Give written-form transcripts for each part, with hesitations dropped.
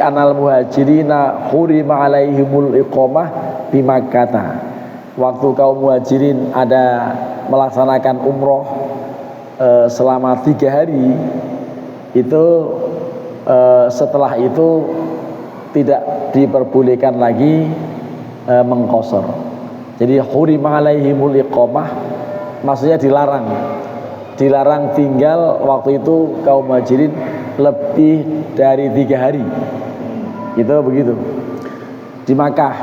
anal muhajirina hurima alaihimul iqamah bi Makkah. Waktu kaum muhajirin ada melaksanakan umroh selama 3 hari itu, setelah itu tidak diperbolehkan lagi mengqasar. Jadi hurima alaihimul iqamah maksudnya dilarang tinggal waktu itu kaum muhajirin lebih dari 3 hari. Itu begitu di Makkah.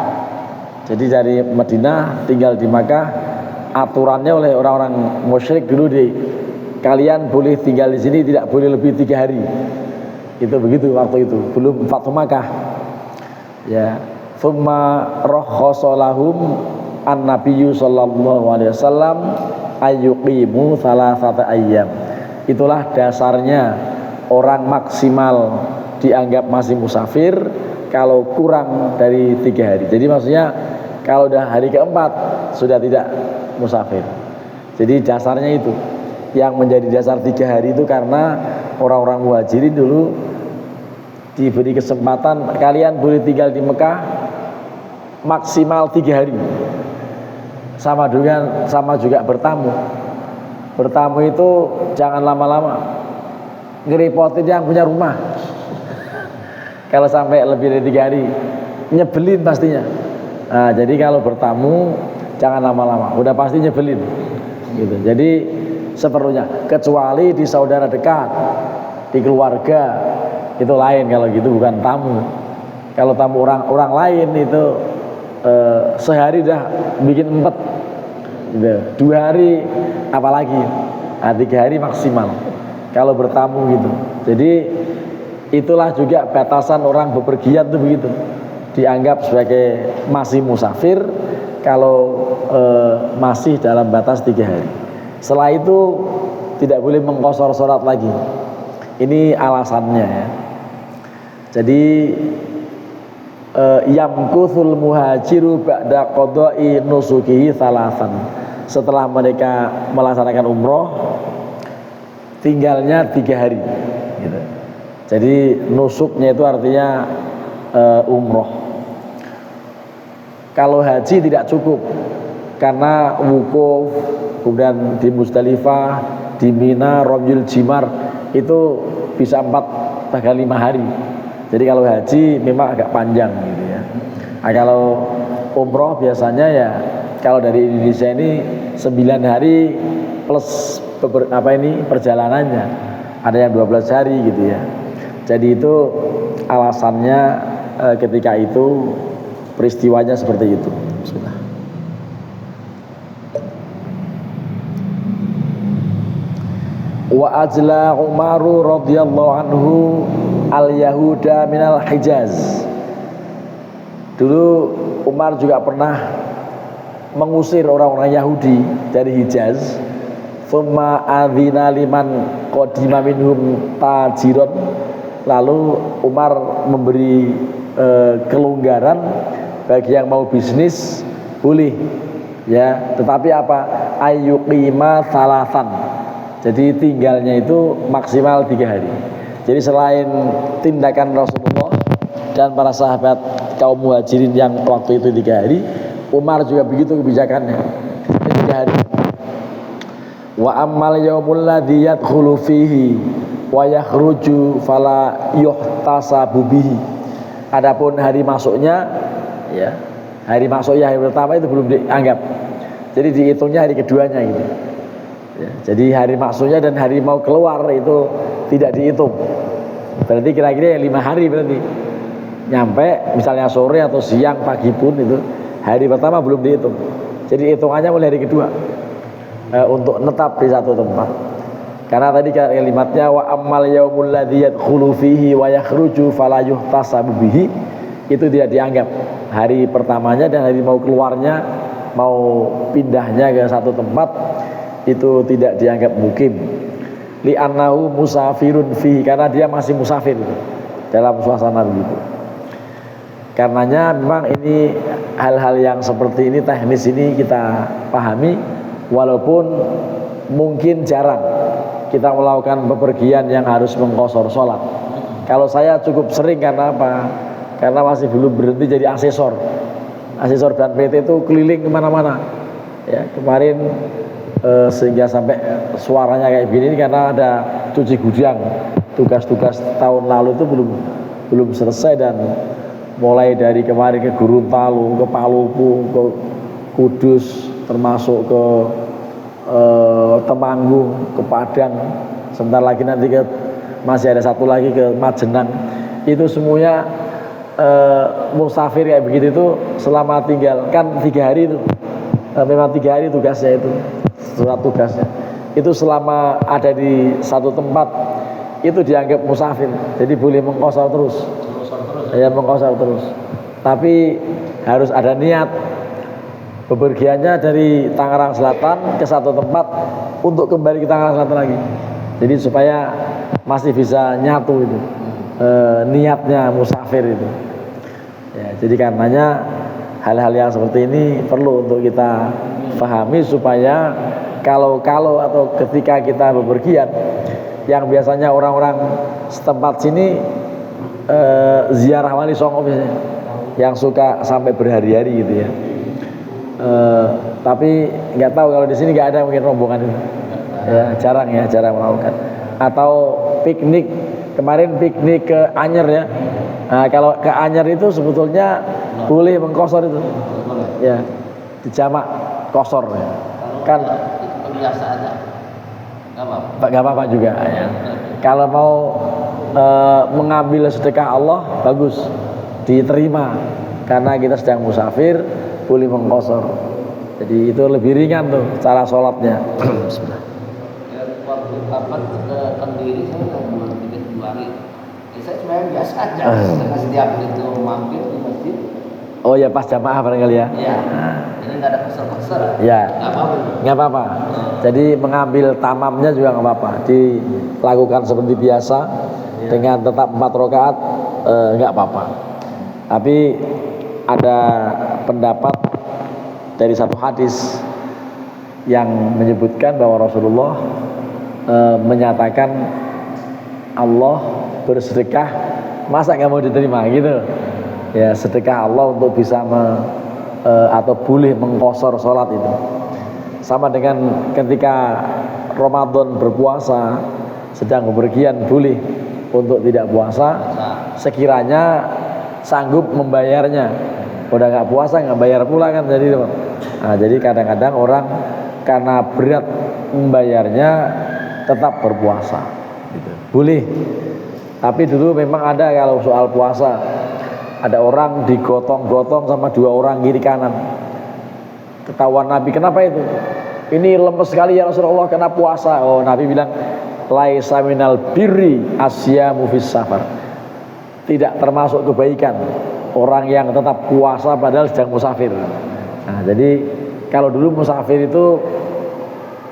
Jadi dari Madinah tinggal di Makkah, aturannya oleh orang-orang musyrik dulu, kalian boleh tinggal di sini tidak boleh lebih 3 hari. Itu begitu waktu itu, belum Fathu Makkah. Ya, thumma rakhasa lahum an-nabiyyu sallallahu alaihi wasallam ayyuqimu salasata ayyam. Itulah dasarnya orang maksimal dianggap masih musafir kalau kurang dari 3 hari. Jadi maksudnya kalau udah hari keempat sudah tidak musafir. Jadi dasarnya itu, yang menjadi dasar 3 hari itu karena orang-orang muhajirin dulu diberi kesempatan kalian boleh tinggal di Mekah maksimal 3 hari. Sama juga bertamu. Bertamu itu jangan lama-lama, ngerepotin yang punya rumah. Kalau sampai lebih dari 3 hari nyebelin pastinya. Nah, jadi kalau bertamu jangan lama-lama, udah pasti nyebelin gitu. Jadi seperlunya, kecuali di saudara dekat, di keluarga, itu lain. Kalau gitu bukan tamu. Kalau tamu orang lain itu sehari dah bikin empet gitu. 2 hari apalagi, 3 hari maksimal kalau bertamu gitu. Jadi itulah juga batasan orang bepergian tuh begitu, dianggap sebagai masih musafir kalau masih dalam batas 3 hari. Setelah itu tidak boleh mengqasar sholat lagi. Ini alasannya ya. Jadi yamkuthul muhajiru ba'da qada'i nusukihi salasan. Setelah mereka melaksanakan umroh tinggalnya 3 hari gitu. Jadi nusuknya itu artinya umroh. Kalau haji tidak cukup karena wukuf, kemudian di Muzdalifah, di Mina, Ramyul Jimar itu bisa 4 bahkan 5 hari. Jadi kalau haji memang agak panjang gitu ya. Nah, kalau umroh biasanya ya kalau dari Indonesia ini 9 hari plus perjalanannya, ada yang 12 hari gitu ya. Jadi itu alasannya ketika itu peristiwanya seperti itu. Bismillah. Wa ajla Umaru radhiyallahu anhu al-Yahuda minal Hijaz. Dulu Umar juga pernah mengusir orang-orang Yahudi dari Hijaz. Thumma adzina liman qadima minhum tajiron. Lalu Umar memberi kelonggaran bagi yang mau bisnis boleh ya, tetapi apa? Ayyuqima salasan. Jadi tinggalnya itu maksimal 3 hari. Jadi selain tindakan Rasulullah dan para sahabat kaum muhajirin yang waktu itu 3 hari, Umar juga begitu kebijakannya, 3 hari. Wa ammal yaumul ladzi yadkhulu fihi wa yakhruju fala yuhtasabu bihi. Adapun hari masuknya ya, hari masuknya hari pertama itu belum dianggap. Jadi dihitungnya hari keduanya gitu. Ya, jadi hari masuknya dan hari mau keluar itu tidak dihitung. Berarti kira-kira 5 hari berarti. Nyampe misalnya sore atau siang pagi pun itu hari pertama belum dihitung. Jadi hitungannya mulai hari kedua untuk netap di satu tempat. Karena tadi kalimatnya wa ammal yaumul ladzi yadkhulu fihi wa yakhruju fala yuhtasabu bihi, itu tidak dianggap hari pertamanya, dan hari mau keluarnya, mau pindahnya ke satu tempat itu tidak dianggap mukim. Li annahu musafirun fihi, karena dia masih musafir dalam suasana begitu. Karenanya memang ini hal-hal yang seperti ini, teknis ini kita pahami, walaupun mungkin jarang kita melakukan bepergian yang harus mengqasar sholat. Kalau saya cukup sering karena apa? Karena masih belum berhenti jadi asesor dan PT itu keliling kemana-mana. Ya, kemarin sehingga sampai suaranya kayak gini karena ada cuci gudang. Tugas-tugas tahun lalu itu belum selesai, dan mulai dari kemarin ke Gorontalo, ke Palupu, ke Kudus, termasuk ke Temanggung, ke Padang, sebentar lagi nanti masih ada satu lagi ke Majenang. Itu semuanya musafir kayak begitu itu selama tinggal kan 3 hari itu, memang 3 hari tugasnya itu, surat tugasnya itu selama ada di satu tempat itu dianggap musafir, jadi boleh mengkosor terus. Ya, mengkosor terus, tapi harus ada niat bepergiannya dari Tangerang Selatan ke satu tempat untuk kembali ke Tangerang Selatan lagi. Jadi supaya masih bisa nyatu itu niatnya musafir itu. Ya, jadi karenanya hal-hal yang seperti ini perlu untuk kita pahami supaya kalau atau ketika kita bepergian yang biasanya orang-orang setempat sini ziarah Wali Songo biasanya, yang suka sampai berhari-hari gitu ya. Tapi nggak tahu kalau di sini nggak ada mungkin rombongan ini. Ya, jarang melakukan. Atau piknik, kemarin piknik ke Anyer ya. Nah, kalau ke Anyer itu sebetulnya boleh mengkosor itu. Ya, dijamak kosor ya. Kan kebiasaannya nggak apa-apa juga ya. Kalau mau mengambil sedekah Allah bagus, diterima, karena kita sedang musafir, boleh mengkosor. Jadi itu lebih ringan tuh cara sholatnya. Waktu kapan ke Kendiri saya udah 2 hari. Saya sebenarnya biasa aja, setiap itu mampir di masjid. Oh ya, pas jamaah barangkali ya. Iya. Jadi nggak ada kesel-kesel. Ya. Nggak apa-apa. Jadi mengambil tamamnya juga nggak apa-apa. Dilakukan seperti biasa dengan tetap 4 rakaat, nggak apa-apa. Tapi ada pendapat dari satu hadis yang menyebutkan bahwa Rasulullah menyatakan Allah bersedekah masa nggak mau diterima gitu ya. Sedekah Allah untuk bisa atau boleh mengkosor sholat itu sama dengan ketika Ramadan berpuasa, sedang bepergian boleh untuk tidak puasa sekiranya sanggup membayarnya. Udah nggak puasa nggak bayar pula kan. Jadi kadang-kadang orang karena berat membayarnya tetap berpuasa gitu. Boleh. Tapi dulu memang ada kalau soal puasa, ada orang digotong-gotong sama 2 orang kiri kanan. Ketahuan Nabi, kenapa itu? Ini lemes sekali ya Rasulullah karena puasa. Oh, Nabi bilang laisa minal birri asyamu fis safar. Tidak termasuk kebaikan orang yang tetap puasa padahal sedang musafir. Nah, jadi kalau dulu musafir itu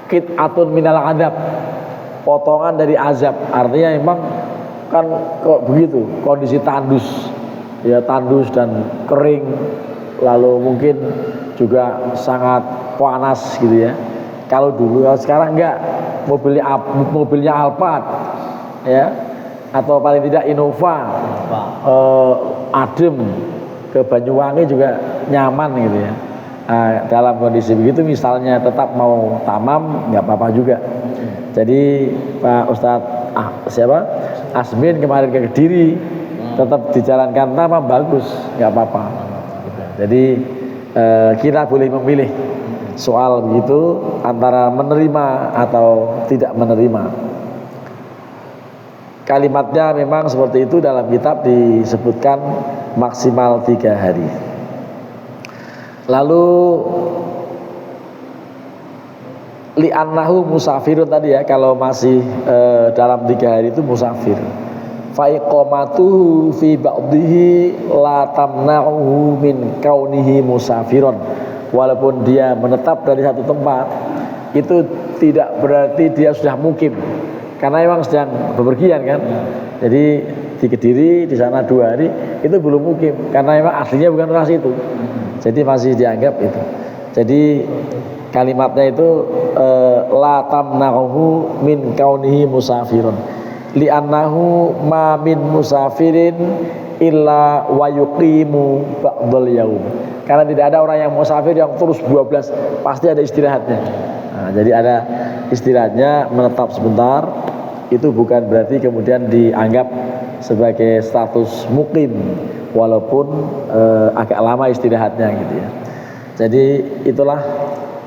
qit'atun minal adab, potongan dari azab. Artinya memang kan kok begitu kondisi tandus ya, tandus dan kering, lalu mungkin juga sangat panas gitu ya. Kalau dulu, kalau sekarang enggak, mobilnya Alphard ya, atau paling tidak Innova, adem, ke Banyuwangi juga nyaman gitu ya. Nah, dalam kondisi begitu misalnya tetap mau tamam nggak apa-apa juga. Jadi Pak Ustadz Asmin kemarin ke Kediri tetap dijalankan tamam, bagus, nggak apa-apa. Jadi kita boleh memilih soal begitu antara menerima atau tidak menerima. Kalimatnya memang seperti itu, dalam kitab disebutkan maksimal 3 hari. Lalu li'annahu musafirun tadi ya, kalau masih dalam 3 hari itu musafir. Fa iqamatuhu fi ba'dihi la tamna'uhu min kaunihi musafirun. Walaupun dia menetap dari satu tempat, itu tidak berarti dia sudah mukim, karena memang sedang bepergian kan. Jadi di Kediri di sana 2 hari itu belum mukim, karena memang aslinya bukan orang situ. Jadi masih dianggap itu. Jadi kalimatnya itu la tamna'uhu min kaunihi musafirun. li'annahu ma min musafirin illa wa yuqimu ba'dal yaum. Karena tidak ada orang yang musafir yang terus 12, pasti ada istirahatnya. Nah, jadi ada istirahatnya, menetap sebentar. Itu bukan berarti kemudian dianggap sebagai status mukim, walaupun agak lama istirahatnya gitu ya. Jadi itulah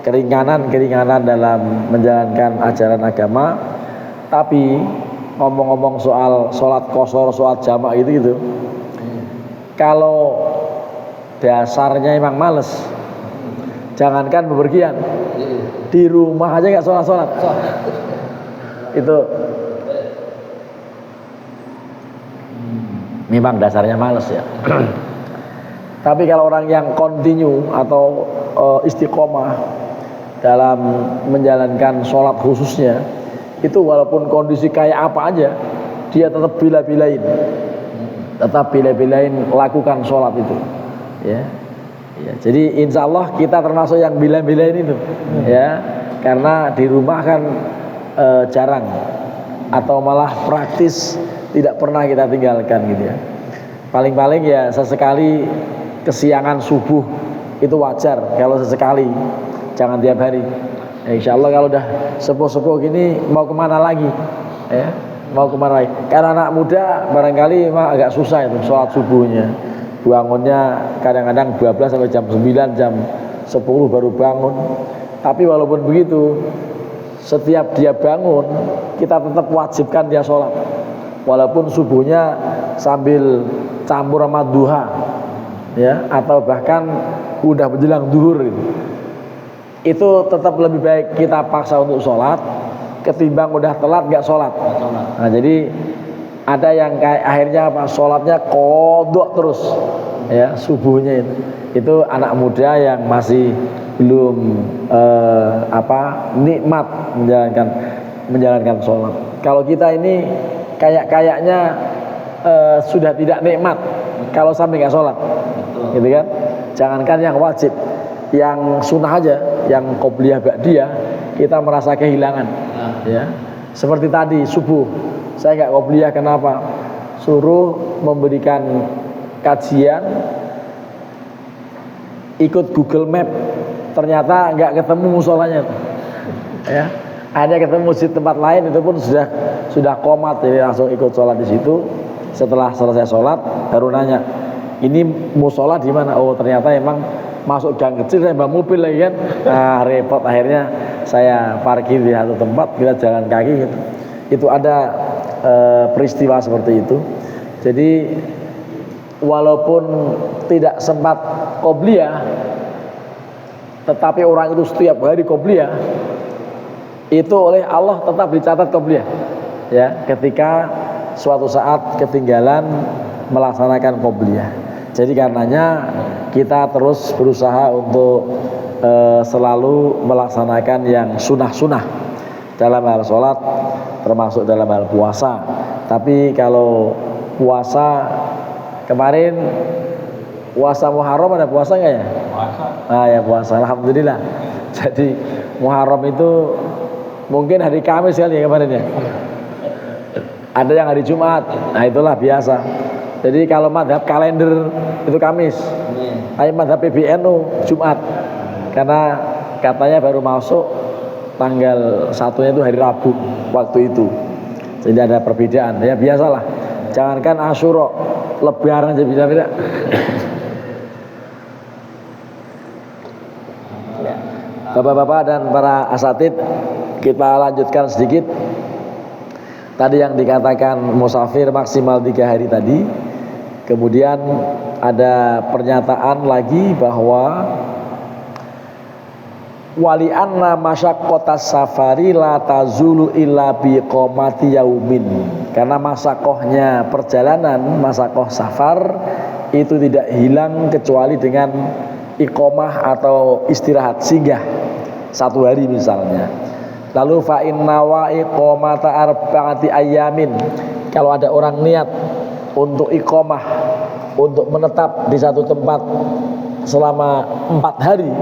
keringanan dalam menjalankan ajaran agama. Tapi ngomong-ngomong soal sholat qashar, sholat jamak gitu, kalau dasarnya emang males, jangankan bepergian, di rumah aja nggak sholat. Itu memang dasarnya males ya. Tapi kalau orang yang continue atau istiqomah dalam menjalankan sholat khususnya, itu walaupun kondisi kayak apa aja, dia tetap bila-bilain lakukan sholat itu ya. Jadi insya Allah kita termasuk yang bila-bilain itu ya, karena di rumah kan jarang atau malah praktis tidak pernah kita tinggalkan gitu ya. Paling-paling ya sesekali kesiangan subuh itu wajar kalau sesekali, jangan tiap hari. Insya Allah kalau udah sepuh-sepuh gini mau kemana lagi ya, mau kemana lagi. Karena anak muda barangkali memang agak susah itu sholat subuhnya, bangunnya kadang-kadang 12 sampai jam 9, jam 10 baru bangun. Tapi walaupun begitu, setiap dia bangun kita tetap wajibkan dia sholat, walaupun subuhnya sambil campur sama duha ya, atau bahkan udah menjelang duhur itu tetap lebih baik kita paksa untuk sholat ketimbang udah telat gak sholat. Nah jadi ada yang kayak akhirnya apa, sholatnya kodok terus ya subuhnya itu anak muda yang masih belum nikmat menjalankan sholat. Kalau kita ini kayaknya sudah tidak nikmat kalau sampai nggak sholat, gitu kan? Jangankan yang wajib, yang sunnah aja, yang qobliyah ba'diyah, kita merasa kehilangan. Ya, seperti tadi subuh, saya nggak qobliyah kenapa? Suruh memberikan kajian, ikut Google Map, ternyata nggak ketemu musolanya. Ya, ada ketemu di tempat lain, itu pun sudah komat, jadi langsung ikut sholat di situ. Setelah selesai sholat baru nanya, ini musola di mana? Oh ternyata emang masuk gang kecil, saya bawa mobil lagi kan. Nah repot, akhirnya saya parkir di satu tempat, kita jalan kaki gitu. Itu ada peristiwa seperti itu. Jadi walaupun tidak sempat qobliyah, tetapi orang itu setiap hari qobliyah, itu oleh Allah tetap dicatat qobliyah ya, ketika suatu saat ketinggalan melaksanakan qobliyah. Jadi karenanya kita terus berusaha untuk selalu melaksanakan yang sunnah-sunnah dalam hal sholat, termasuk dalam hal puasa. Tapi kalau puasa kemarin, puasa Muharram ada puasa nggak ya? Puasa. Ah ya puasa, alhamdulillah. Jadi Muharram itu mungkin hari Kamis kali ya kemarin ya. Ada yang hari Jumat, nah itulah biasa. Jadi kalau madhab kalender itu Kamis, tapi madhab PBNU Jumat, karena katanya baru masuk tanggal 1-nya itu hari Rabu waktu itu. Jadi ada perbedaan, ya biasalah. Jangankan Asyura, Lebaran aja bisa beda. Bapak-bapak dan para asatid, kita lanjutkan sedikit. Tadi yang dikatakan musafir maksimal 3 hari tadi. Kemudian ada pernyataan lagi bahwa wali anna masyaqqatas safari la tazulu illa biqomati yaumin. Karena masakohnya perjalanan, masakoh safar itu tidak hilang kecuali dengan iqomah atau istirahat singgah 1 hari misalnya. Lalu fa inna wa iqamata arba'ati ayamin. Kalau ada orang niat untuk iqamah, untuk menetap di satu tempat selama 4 hari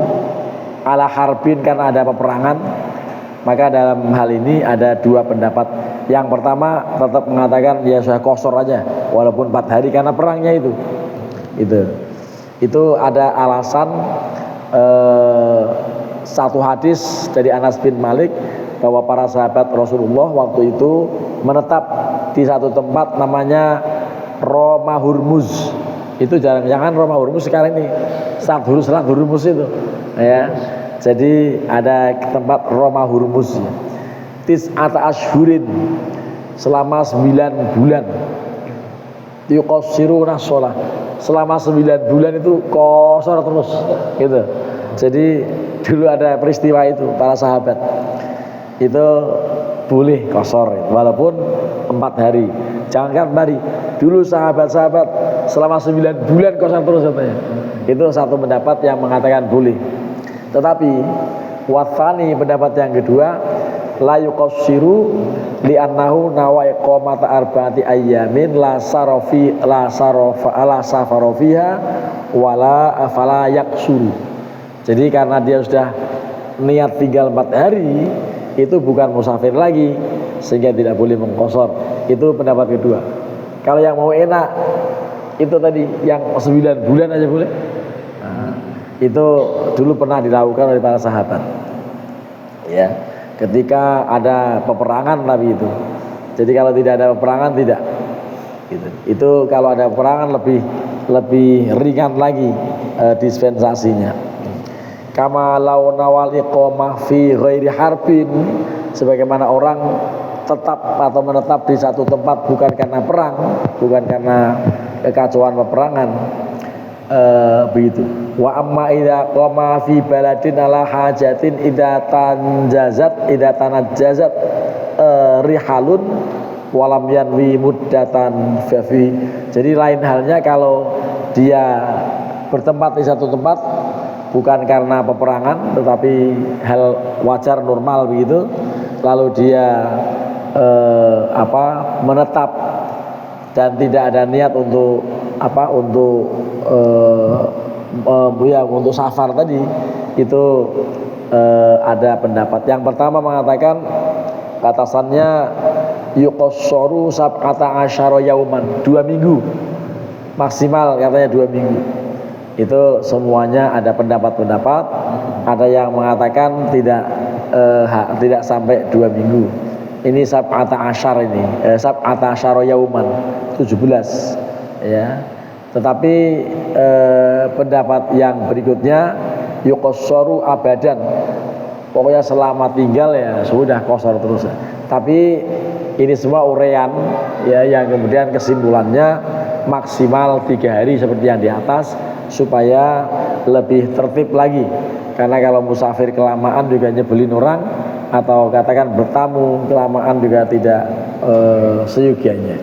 ala harbin karena ada peperangan, maka dalam hal ini ada 2 pendapat. Yang pertama tetap mengatakan ya sudah qasar aja walaupun 4 hari karena perangnya itu. Itu ada alasan satu hadis dari Anas bin Malik bahwa para sahabat Rasulullah waktu itu menetap di satu tempat namanya Roma Hurmuz. Itu jangan Roma Hurmuz sekarang ini Selat Hurmuz itu ya. Jadi ada tempat Roma Hurmuz ya. Tis'ata ashhurin, selama 9 bulan. Yuqassiruna shalah, selama 9 bulan itu qasar terus gitu. Jadi dulu ada peristiwa itu, para sahabat itu boleh qasar walaupun 4 hari. Jangankan 4 hari, dulu sahabat-sahabat selama 9 bulan qasar terus katanya. Itu satu pendapat yang mengatakan boleh. Tetapi wathani, pendapat yang kedua, la yuqassiru li'annahu nawa iqamata arba'ati ayyamin la safara fiha wala afala yaksuru. Jadi karena dia sudah niat tinggal 4 hari, itu bukan musafir lagi sehingga tidak boleh mengqasar. Itu pendapat kedua. Kalau yang mau enak itu tadi yang 9 bulan aja boleh. Itu dulu pernah dilakukan oleh para sahabat ya, ketika ada peperangan tapi itu. Jadi kalau tidak ada peperangan tidak gitu. Itu kalau ada peperangan lebih ringan lagi dispensasinya. Kama law nawal iqamah fi ghairi harbin, sebagaimana orang tetap atau menetap di satu tempat bukan karena perang, bukan karena kekacauan peperangan. Begitu. Wa amma idza qama fi baladin ala hajatin idza tanajjazat rihalun walam yanwi muddatan fafi. Jadi lain halnya kalau dia bertempat di satu tempat bukan karena peperangan tetapi hal wajar normal begitu, lalu dia menetap dan tidak ada niat untuk untuk safar tadi, itu ada pendapat. Yang pertama mengatakan batasannya yuqassaru sab'ata asyara yauman, 2 minggu maksimal, katanya 2 minggu. Itu semuanya ada pendapat-pendapat. Ada yang mengatakan tidak sampai 2 minggu. Ini sab'ata asyar, ini sab'ata asyara yauman, 17 ya. Tetapi pendapat yang berikutnya yuqassaru abadan, pokoknya selama tinggal ya sudah qasar terus. Tapi ini semua uraian ya, yang kemudian kesimpulannya maksimal 3 hari seperti yang di atas supaya lebih tertib lagi. Karena kalau musafir kelamaan juga nyebelin orang, atau katakan bertamu kelamaan juga tidak seyogianya.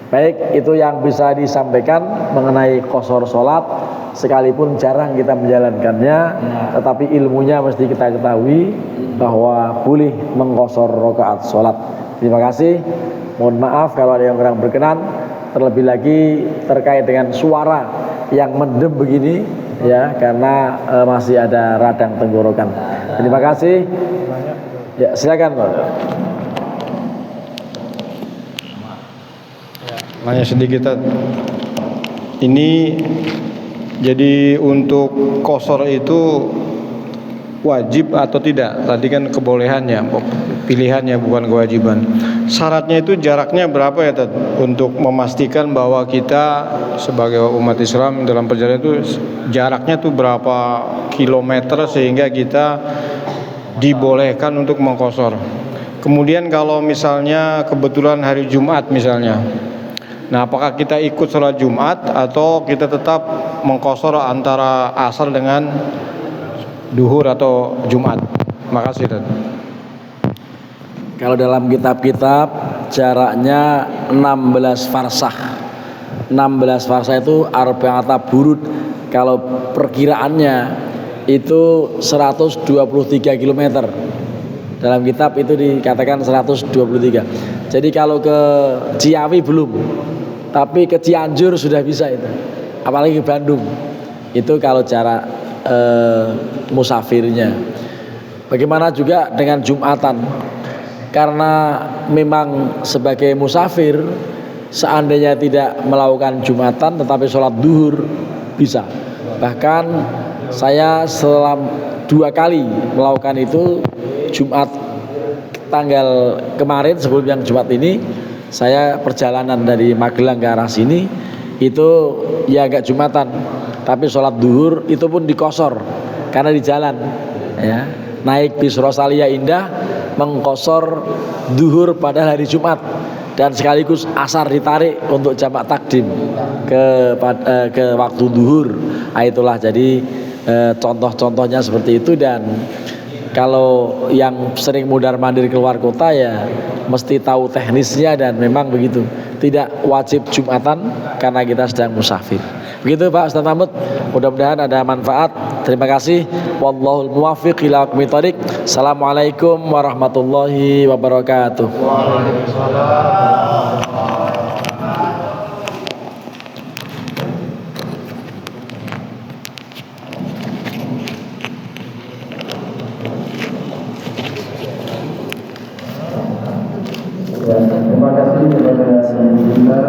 Baik, itu yang bisa disampaikan mengenai qasar salat, sekalipun jarang kita menjalankannya, tetapi ilmunya mesti kita ketahui bahwa boleh mengqasar rakaat salat. Terima kasih. Mohon maaf kalau ada yang kurang berkenan, terlebih lagi terkait dengan suara yang mendem begini ya, karena masih ada radang tenggorokan. Terima kasih. Ya, silakan Pak. Nanya sedikit. Ini jadi untuk qasar itu wajib atau tidak? Tadi kan kebolehannya, pilihannya bukan kewajiban. Syaratnya itu jaraknya berapa ya Tad? Untuk memastikan bahwa kita sebagai umat Islam dalam perjalanan itu jaraknya tuh berapa kilometer sehingga kita dibolehkan untuk mengqasar. Kemudian kalau misalnya kebetulan hari Jumat misalnya, nah apakah kita ikut sholat Jumat atau kita tetap mengqasar antara asar dengan duhur atau Jumat? Makasih Tad. Kalau dalam kitab-kitab jaraknya 16 farsah. 16 farsah itu arba'ata burud. Kalau perkiraannya itu 123 km. Dalam kitab itu dikatakan 123. Jadi kalau ke Ciawi belum, tapi ke Cianjur sudah bisa itu. Apalagi ke Bandung. Itu kalau jarak musafirnya. Bagaimana juga dengan Jumatan? karena memang sebagai musafir seandainya tidak melakukan Jumatan tetapi sholat duhur bisa. Bahkan saya selama 2 kali melakukan itu. Jumat tanggal kemarin sebelum yang Jumat ini saya perjalanan dari Magelang ke arah sini itu ya agak Jumatan, tapi sholat duhur itu pun dikosor karena di jalan ya, naik bis Rosalia Indah mengkosor duhur pada hari Jumat dan sekaligus asar ditarik untuk jamak takdim ke waktu duhur. Nah, itulah jadi contoh-contohnya seperti itu. Dan kalau yang sering mundar-mandir keluar kota ya mesti tahu teknisnya dan memang begitu. Tidak wajib Jumatan karena kita sedang musafir. Begitu Pak Ustaz Mahmud. Mudah-mudahan ada manfaat. Terima kasih. Wallahul muwaffiq ila aqwamit thoriq. Assalamualaikum warahmatullahi wabarakatuh. Ya, terima kasih kepada kita